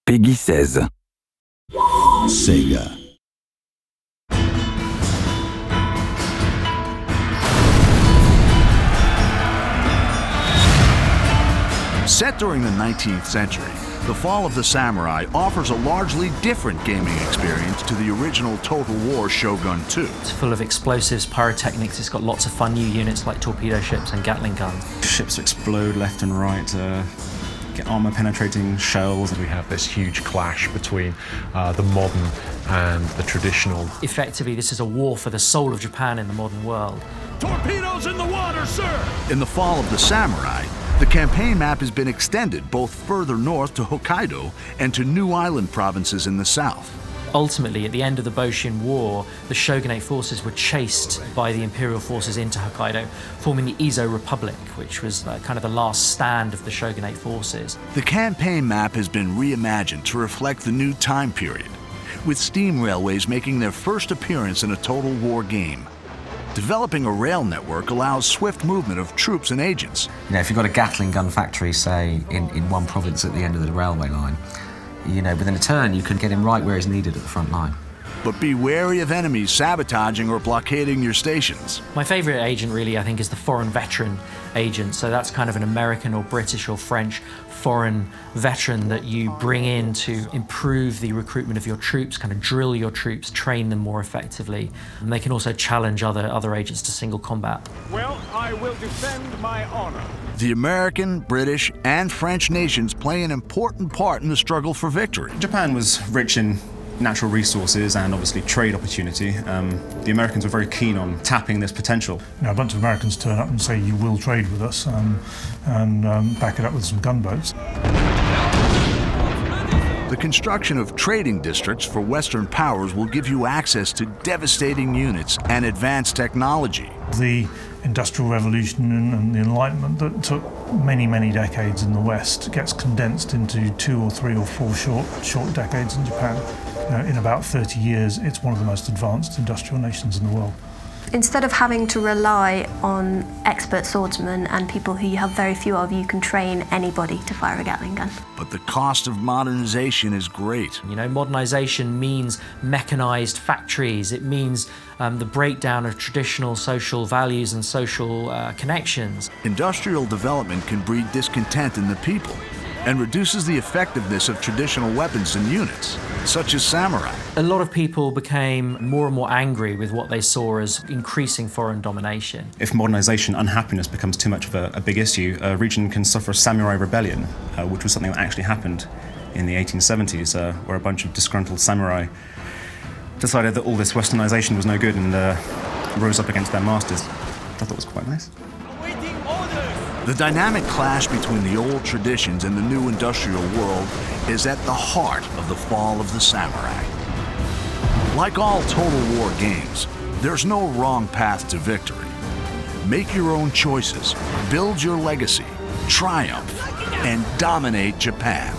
Peggy 16. Sega. Set during the 19th century, The Fall of the Samurai offers a largely different gaming experience to the original Total War Shogun II. It's full of explosives, pyrotechnics, it's got lots of fun new units like torpedo ships and Gatling guns. Ships explode left and right, get armor-penetrating shells. We have this huge clash between the modern and the traditional. Effectively, this is a war for the soul of Japan in the modern world. Torpedoes in the water, sir! In The Fall of the Samurai, the campaign map has been extended both further north to Hokkaido and to new island provinces in the south. Ultimately, at the end of the Boshin War, the shogunate forces were chased by the imperial forces into Hokkaido, forming the Izo Republic, which was kind of the last stand of the shogunate forces. The campaign map has been reimagined to reflect the new time period, with steam railways making their first appearance in a Total War game. Developing a rail network allows swift movement of troops and agents. You know, if you've got a Gatling gun factory, say, in one province at the end of the railway line, you know, within a turn, you can get him right where he's needed at the front line. But be wary of enemies sabotaging or blockading your stations. My favourite agent, really, I think, is the foreign veteran agent. So that's kind of an American or British or French foreign veteran that you bring in to improve the recruitment of your troops, kind of drill your troops, train them more effectively. And they can also challenge other agents to single combat. Well, I will defend my honor. The American, British, and French nations play an important part in the struggle for victory. Japan was rich in natural resources and obviously trade opportunity. The Americans were very keen on tapping this potential. You know, a bunch of Americans turn up and say, you will trade with us, and back it up with some gunboats. The construction of trading districts for Western powers will give you access to devastating units and advanced technology. The Industrial Revolution and the Enlightenment that took many, many decades in the West gets condensed into 2 or 3 or 4 short decades in Japan. You know, in about 30 years, it's one of the most advanced industrial nations in the world. Instead of having to rely on expert swordsmen and people who you have very few of, you can train anybody to fire a Gatling gun. But the cost of modernization is great. You know, modernization means mechanized factories. It means the breakdown of traditional social values and social connections. Industrial development can breed discontent in the people and reduces the effectiveness of traditional weapons and units, such as samurai. A lot of people became more and more angry with what they saw as increasing foreign domination. If modernization, unhappiness becomes too much of a big issue, a region can suffer a samurai rebellion, which was something that actually happened in the 1870s, where a bunch of disgruntled samurai decided that all this westernization was no good and rose up against their masters. I thought it was quite nice. The dynamic clash between the old traditions and the new industrial world is at the heart of the Fall of the Samurai. Like all Total War games, there's no wrong path to victory. Make your own choices, build your legacy, triumph, and dominate Japan.